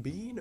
Being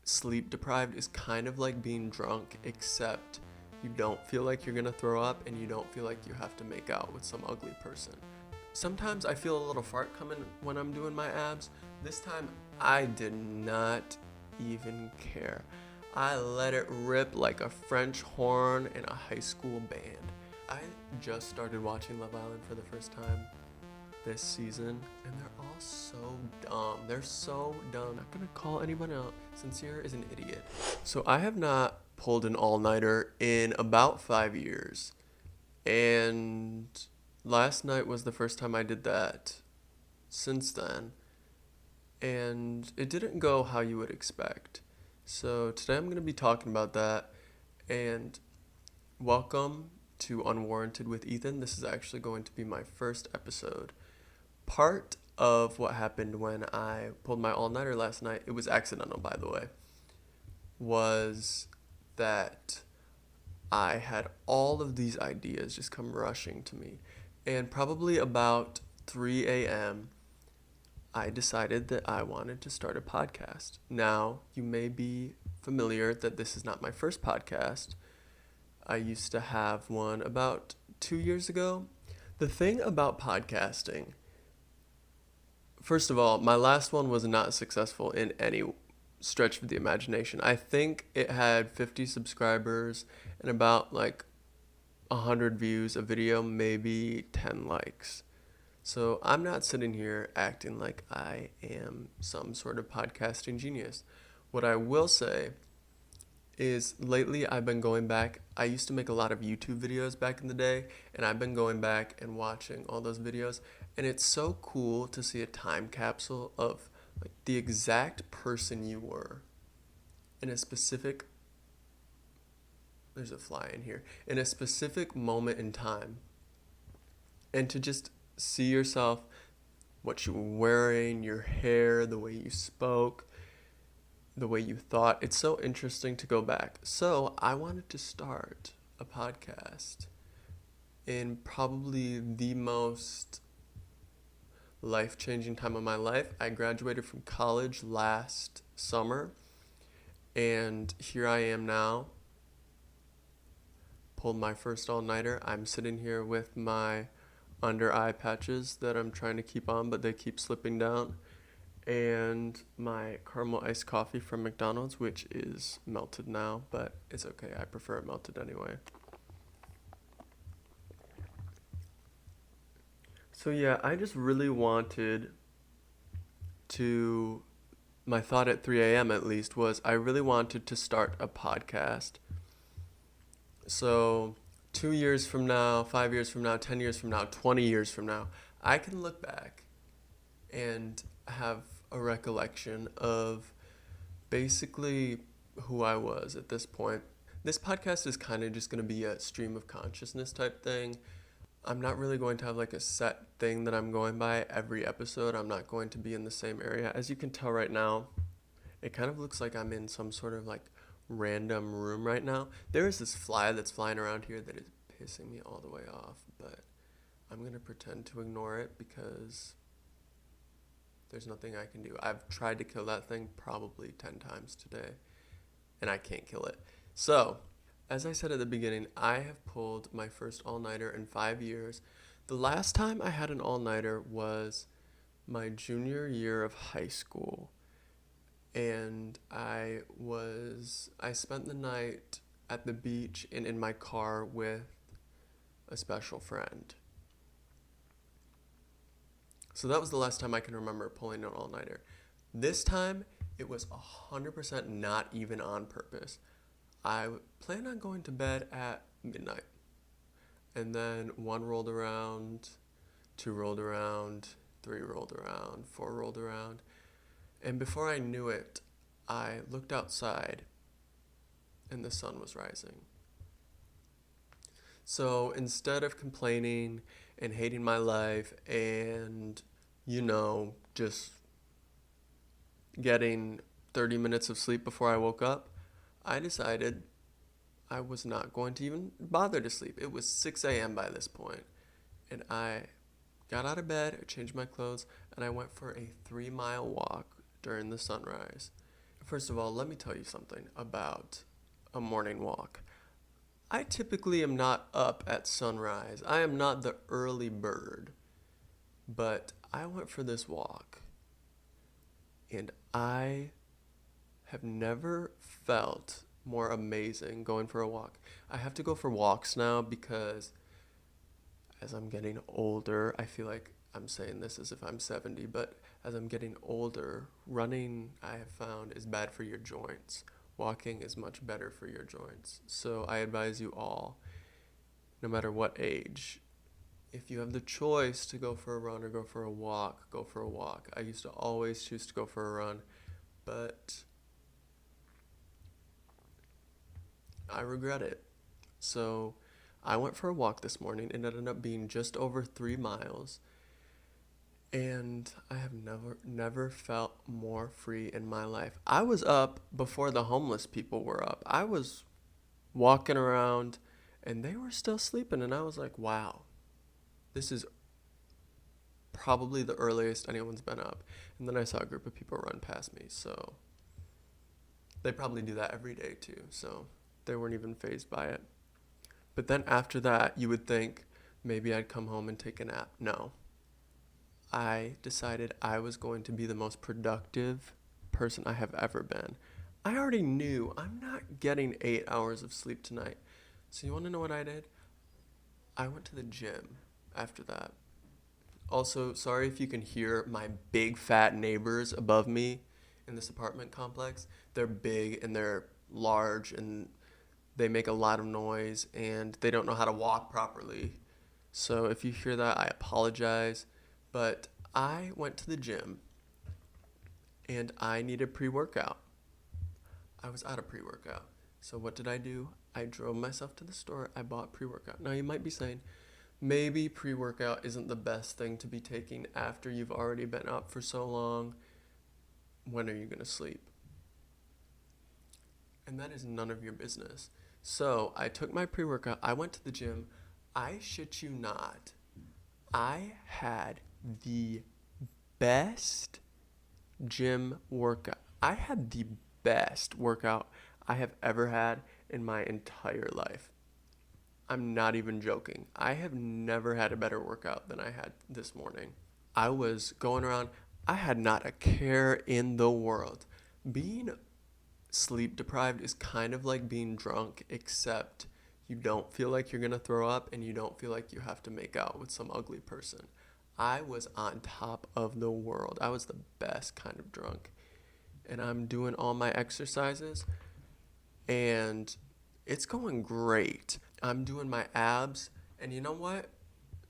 sleep deprived is kind of like being drunk, except you don't feel like you're gonna throw up and you don't feel like you have to make out with some ugly person. Sometimes I feel a little fart coming when I'm doing my abs. This time I did not even care. I let it rip like a French horn in a high school band. I just started watching Love Island for the first time this season, and they're all so dumb. They're so dumb. I'm not gonna call anyone out. Sincere is an idiot. So I have not pulled an all-nighter in about 5 years, and last night was the first time I did that since then, and it didn't go how you would expect. So today I'm gonna be talking about that, and welcome to Unwarranted with Ethan. This is actually going to be my first episode. Part of what happened when I pulled my all-nighter last night, it was accidental, by the way, was that I had all of these ideas just come rushing to me. And probably about 3 a.m., I decided that I wanted to start a podcast. Now, you may be familiar that this is not my first podcast. I used to have one about 2 years ago. The thing about podcasting, first of all, my last one was not successful in any stretch of the imagination. I think it had 50 subscribers and about 100 views a video, maybe 10 likes. So I'm not sitting here acting like I am some sort of podcasting genius. What I will say is lately I've been going back. I used to make a lot of YouTube videos back in the day, and I've been going back and watching all those videos, and it's so cool to see a time capsule of the exact person you were in a specific, there's a fly in here, in a specific moment in time, and to just see yourself, what you were wearing, your hair, the way you spoke, the way you thought. It's so interesting to go back. So I wanted to start a podcast in probably the most life-changing time of my life. I graduated from college last summer, and here I am now. Pulled my first all-nighter. I'm sitting here with my under eye patches that I'm trying to keep on, but they keep slipping down, and my caramel iced coffee from McDonald's, which is melted now, but it's okay. I prefer it melted anyway. So yeah, I just really wanted to, my thought at 3 a.m. at least was I really wanted to start a podcast. So 2 years from now, 5 years from now, 10 years from now, 20 years from now, I can look back and have a recollection of basically who I was at this point. This podcast is kind of just going to be a stream of consciousness type thing. I'm not really going to have a set thing that I'm going by every episode. I'm not going to be in the same area. As you can tell right now, it kind of looks like I'm in some sort of random room right now. There is this fly that's flying around here that is pissing me all the way off, but I'm going to pretend to ignore it because there's nothing I can do. I've tried to kill that thing probably 10 times today, and I can't kill it. So, as I said at the beginning, I have pulled my first all-nighter in 5 years. The last time I had an all-nighter was my junior year of high school, and I spent the night at the beach and in my car with a special friend. So that was the last time I can remember pulling an all-nighter. This time, it was 100% not even on purpose. I planned on going to bed at midnight. And then 1 rolled around, 2 rolled around, 3 rolled around, 4 rolled around. And before I knew it, I looked outside and the sun was rising. So instead of complaining and hating my life and, just getting 30 minutes of sleep before I woke up, I decided I was not going to even bother to sleep. It was 6 a.m. by this point, and I got out of bed, I changed my clothes, and I went for a 3-mile walk during the sunrise. First of all, let me tell you something about a morning walk. I typically am not up at sunrise. I am not the early bird, but I went for this walk and I have never felt more amazing going for a walk. I have to go for walks now because as I'm getting older, I feel like I'm saying this as if I'm 70, but as I'm getting older, running I have found is bad for your joints. Walking is much better for your joints. So I advise you all, no matter what age, if you have the choice to go for a run or go for a walk, go for a walk. I used to always choose to go for a run, but I regret it. So I went for a walk this morning. It ended up being just over 3 miles. And I have never felt more free in my life. I was up before the homeless people were up. I was walking around and they were still sleeping. And I was like, wow, this is probably the earliest anyone's been up. And then I saw a group of people run past me. So they probably do that every day too. So they weren't even fazed by it. But then after that, you would think maybe I'd come home and take a nap. No. I decided I was going to be the most productive person I have ever been. I already knew I'm not getting 8 hours of sleep tonight. So you want to know what I did? I went to the gym after that. Also, sorry if you can hear my big fat neighbors above me in this apartment complex. They're big and they're large and they make a lot of noise and they don't know how to walk properly. So if you hear that, I apologize. But I went to the gym and I needed pre-workout. I was out of pre-workout. So what did I do? I drove myself to the store. I bought pre-workout. Now you might be saying, maybe pre-workout isn't the best thing to be taking after you've already been up for so long. When are you going to sleep? And that is none of your business. So I took my pre-workout. I went to the gym. I shit you not. I had the best gym workout. I had the best workout I have ever had in my entire life. I'm not even joking. I have never had a better workout than I had this morning. I was going around. I had not a care in the world. Being sleep deprived is kind of like being drunk, except you don't feel like you're going to throw up and you don't feel like you have to make out with some ugly person. I was on top of the world. I was the best kind of drunk. And I'm doing all my exercises and it's going great. I'm doing my abs and you know what?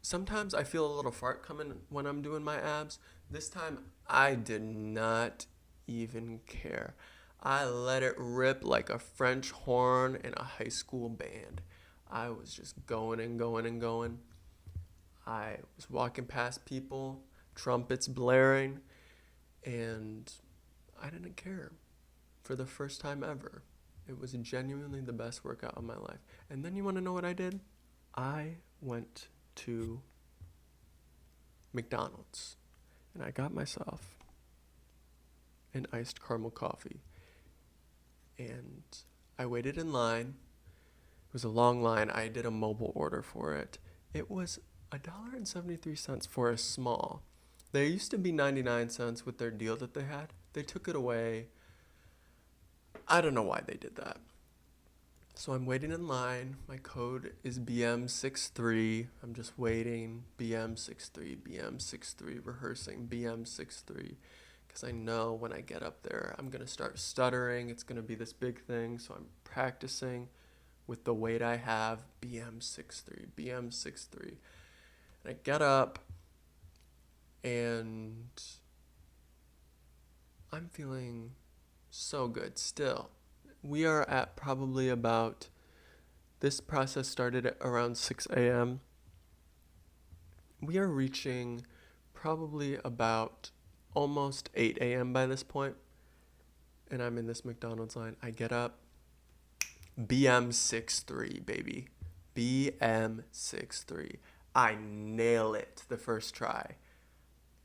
Sometimes I feel a little fart coming when I'm doing my abs. This time I did not even care. I let it rip like a French horn in a high school band. I was just going and going and going. I was walking past people, trumpets blaring, and I didn't care for the first time ever. It was genuinely the best workout of my life. And then you want to know what I did? I went to McDonald's and I got myself an iced caramel coffee. And I waited in line. It was a long line. I did a mobile order for it. It was $1.73 for a small. There used to be 99 cents with their deal that they had. They took it away. I don't know why they did that. So I'm waiting in line. My code is BM63. I'm just waiting. BM63, BM63, rehearsing BM63. Because I know when I get up there, I'm going to start stuttering. It's going to be this big thing. So I'm practicing with the weight I have. BM63, BM63. And I get up and I'm feeling so good still. We are at probably about, this process started at around 6 a.m. We are reaching probably about almost 8 a.m. by this point, and I'm in this McDonald's line. I get up, BM63, baby. BM63. I nail it the first try.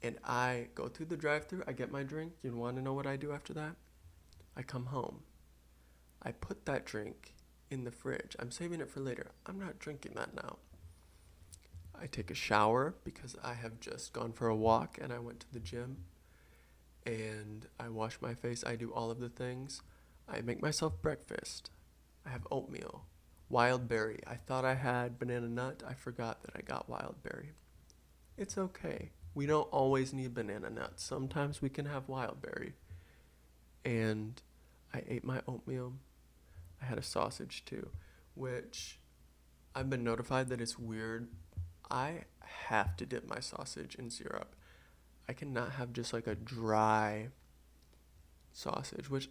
And I go through the drive-thru. I get my drink. You want to know what I do after that? I come home. I put that drink in the fridge. I'm saving it for later. I'm not drinking that now. I take a shower because I have just gone for a walk and I went to the gym. And I wash my face. I do all of the things. I make myself breakfast. I have oatmeal. Wild berry. I thought I had banana nut. I forgot that I got wild berry. It's okay. We don't always need banana nuts. Sometimes we can have wild berry. And I ate my oatmeal. I had a sausage too, which I've been notified that it's weird. I have to dip my sausage in syrup. I cannot have just like a dry sausage, which,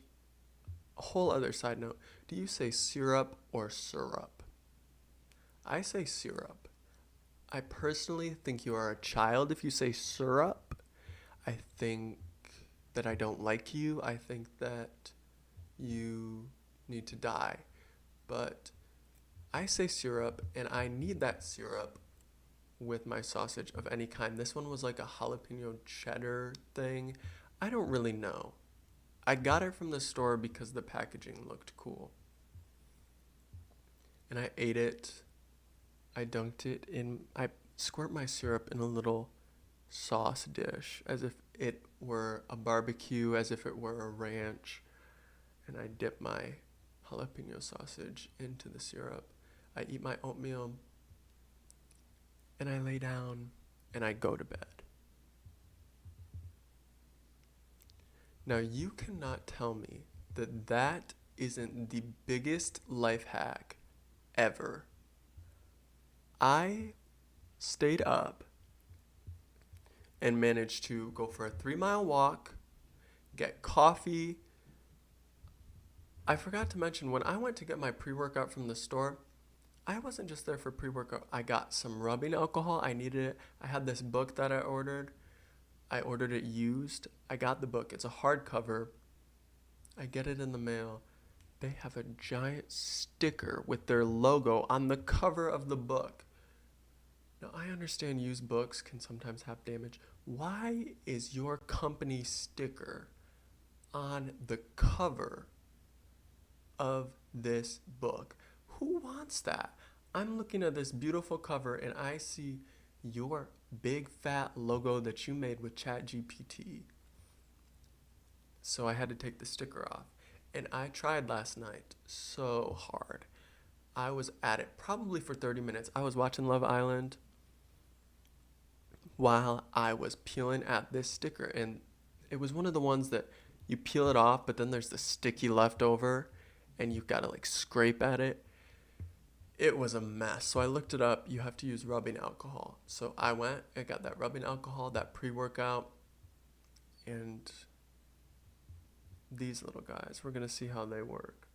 a whole other side note, do you say syrup or syrup? I say syrup. I personally think you are a child if you say syrup. I think that I don't like you. I think that you need to die. But I say syrup, and I need that syrup with my sausage of any kind. This one was like a jalapeno cheddar thing. I don't really know. I got it from the store because the packaging looked cool. And I ate it. I dunked it in, I squirt my syrup in a little sauce dish as if it were a barbecue, as if it were a ranch. And I dip my jalapeno sausage into the syrup. I eat my oatmeal. And I lay down and I go to bed. Now, you cannot tell me that that isn't the biggest life hack ever. I stayed up and managed to go for a 3-mile walk, get coffee. I forgot to mention, when I went to get my pre-workout from the store, I wasn't just there for pre-workout. I got some rubbing alcohol. I needed it. I had this book that I ordered. I ordered it used. I got the book. It's a hardcover. I get it in the mail. They have a giant sticker with their logo on the cover of the book. Now, I understand used books can sometimes have damage. Why is your company sticker on the cover of this book? Who wants that? I'm looking at this beautiful cover and I see your big fat logo that you made with ChatGPT. So I had to take the sticker off. And I tried last night so hard. I was at it probably for 30 minutes. I was watching Love Island while I was peeling at this sticker. And it was one of the ones that you peel it off, but then there's the sticky leftover and you've got to like scrape at it. It was a mess. So I looked it up. You have to use rubbing alcohol. So I went, I got that rubbing alcohol, that pre-workout, and these little guys. We're going to see how they work.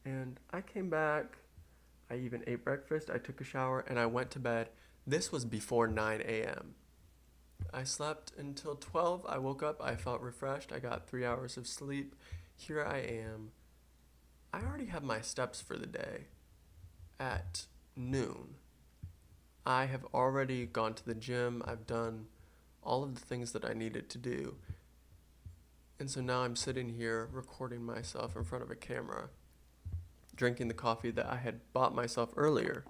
And I came back. I even ate breakfast. I took a shower and I went to bed. This was before 9 a.m. I slept until 12. I woke up. I felt refreshed. I got 3 hours of sleep. Here I am. I already have my steps for the day at noon. I have already gone to the gym. I've done all of the things that I needed to do. And so now I'm sitting here recording myself in front of a camera, drinking the coffee that I had bought myself earlier.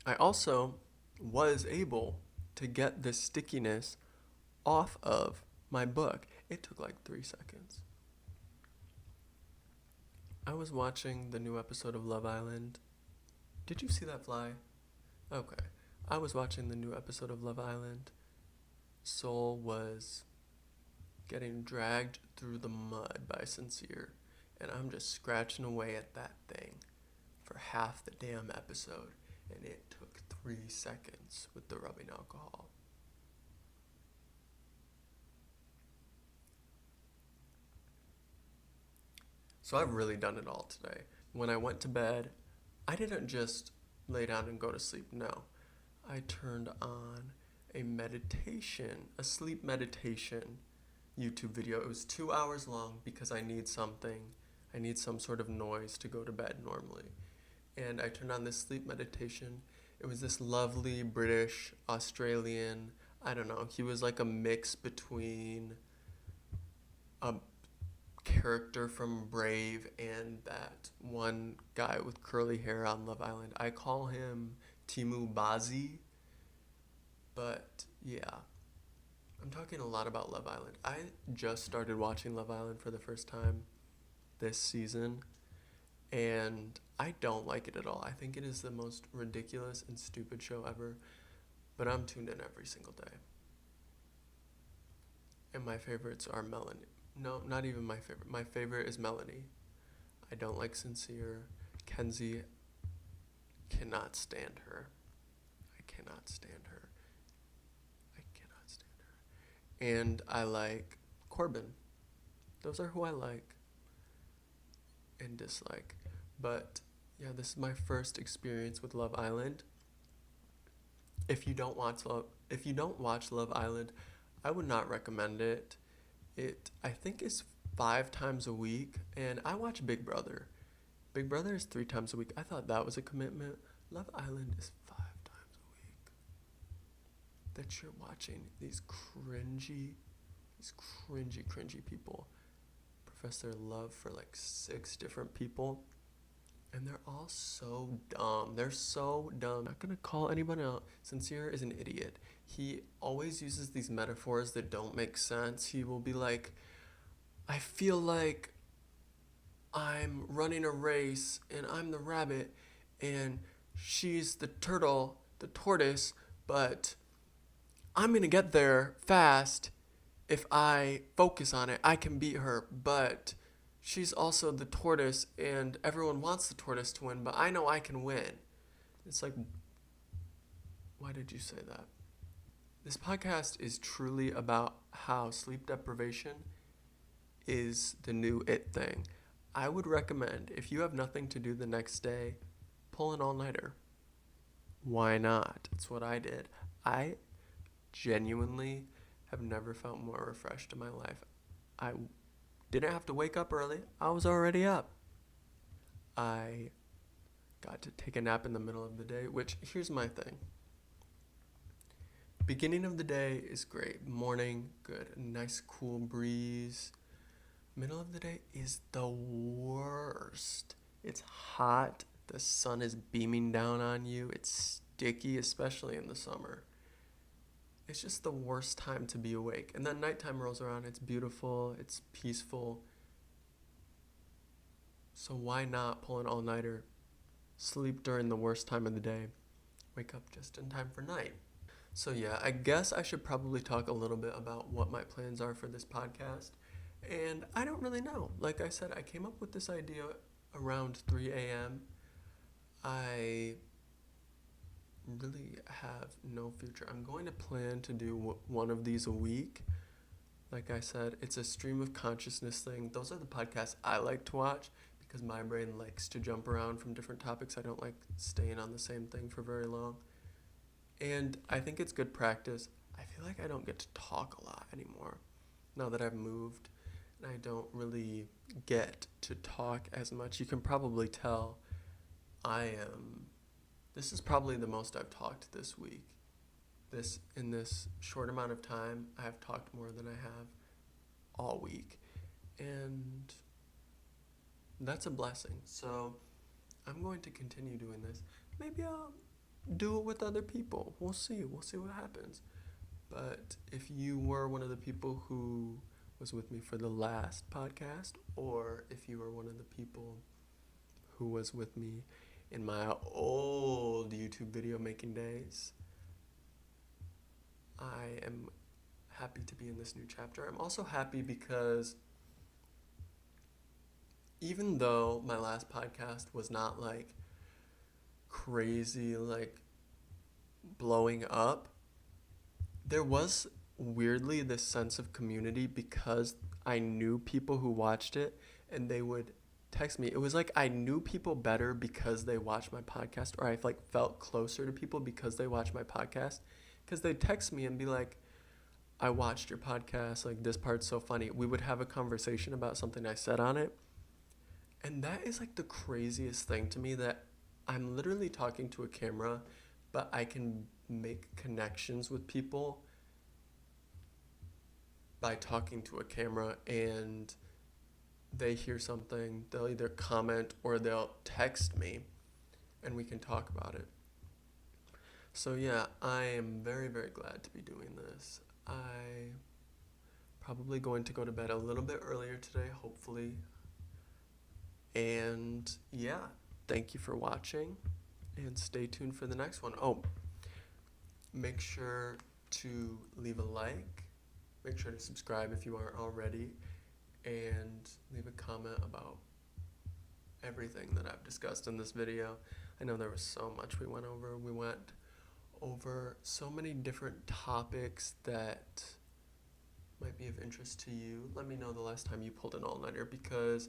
I also was able to get this stickiness off of my book. It took like 3 seconds. I was watching the new episode of Love Island. Did you see that fly? Okay. I was watching the new episode of Love Island. Soul was getting dragged through the mud by Sincere, and I'm just scratching away at that thing for half the damn episode, and it took 3 seconds with the rubbing alcohol. So I've really done it all today. When I went to bed, I didn't just lay down and go to sleep. No, I turned on a meditation, a sleep meditation YouTube video. It was 2 hours long because I need something. I need some sort of noise to go to bed normally. And I turned on this sleep meditation. It was this lovely British, Australian, I don't know. He was like a mix between a character from Brave and that one guy with curly hair on Love Island. I call him Timu Bazi, but yeah. I'm talking a lot about Love Island. I just started watching Love Island for the first time this season, and I don't like it at all. I think it is the most ridiculous and stupid show ever, but I'm tuned in every single day. And my favorites are Melanie. No, not even my favorite. My favorite is Melanie. I don't like Sincere. Kenzie, cannot stand her. I cannot stand her. I cannot stand her. And I like Corbin. Those are who I like and dislike. But yeah, this is my first experience with Love Island. If you don't watch Love Island, I would not recommend it. I think is 5 times a week, and I watch Big Brother. Big Brother is 3 times a week. I thought that was a commitment. Love Island is 5 times a week. That you're watching these cringy people profess their love for like 6 different people, and they're all so dumb. They're so dumb. I'm not gonna call anyone out. Sincere is an idiot. He always uses these metaphors that don't make sense. He will be like, I feel like I'm running a race and I'm the rabbit and she's the turtle, the tortoise, but I'm gonna get there fast. If I focus on it, I can beat her, but she's also the tortoise and everyone wants the tortoise to win, but I know I can win. It's like, why did you say that? This podcast is truly about how sleep deprivation is the new it thing. I would recommend, if you have nothing to do the next day, pull an all-nighter. Why not? It's what I did. I genuinely have never felt more refreshed in my life. I didn't have to wake up early. I was already up. I got to take a nap in the middle of the day, which, here's my thing. Beginning of the day is great. Morning, good. A nice cool breeze. Middle of the day is the worst. It's hot. The sun is beaming down on you. It's sticky, especially in the summer. It's just the worst time to be awake. And then nighttime rolls around. It's beautiful. It's peaceful. So why not pull an all-nighter? Sleep during the worst time of the day. Wake up just in time for night. So yeah, I guess I should probably talk a little bit about what my plans are for this podcast. And I don't really know. Like I said, I came up with this idea around 3 a.m. I really have no future. I'm going to plan to do one of these a week. Like I said, it's a stream of consciousness thing. Those are the podcasts I like to watch because my brain likes to jump around from different topics. I don't like staying on the same thing for very long. And I think it's good practice. I feel like I don't get to talk a lot anymore now that I've moved, and I don't really get to talk as much. You can probably tell this is probably the most I've talked this week. In this short amount of time, I have talked more than I have all week, and that's a blessing. So I'm going to continue doing this. Maybe I'll do it with other people. We'll see what happens. But if you were one of the people who was with me for the last podcast, or if you were one of the people who was with me in my old YouTube video making days, I am happy to be in this new chapter. I'm also happy because even though my last podcast was not like crazy, like blowing up, there was weirdly this sense of community because I knew people who watched it and they would text me. It was like I knew people better because they watched my podcast, or I like felt closer to people because they watched my podcast, because they'd text me and be like, I watched your podcast, like this part's so funny. We would have a conversation about something I said on it. And that is like the craziest thing to me, that I'm literally talking to a camera, but I can make connections with people by talking to a camera and they hear something, they'll either comment or they'll text me and we can talk about it. So yeah, I am very, very glad to be doing this. I probably going to go to bed a little bit earlier today, hopefully. And yeah, thank you for watching and stay tuned for the next one. Oh, make sure to leave a like, make sure to subscribe if you aren't already, and leave a comment about everything that I've discussed in this video. I know there was so much we went over. We went over so many different topics that might be of interest to you. Let me know the last time you pulled an all-nighter, because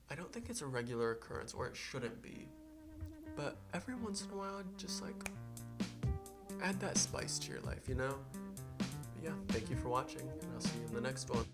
I don't think it's a regular occurrence, or it shouldn't be. But every once in a while, just like add that spice to your life, you know? But yeah, thank you for watching, and I'll see you in the next one.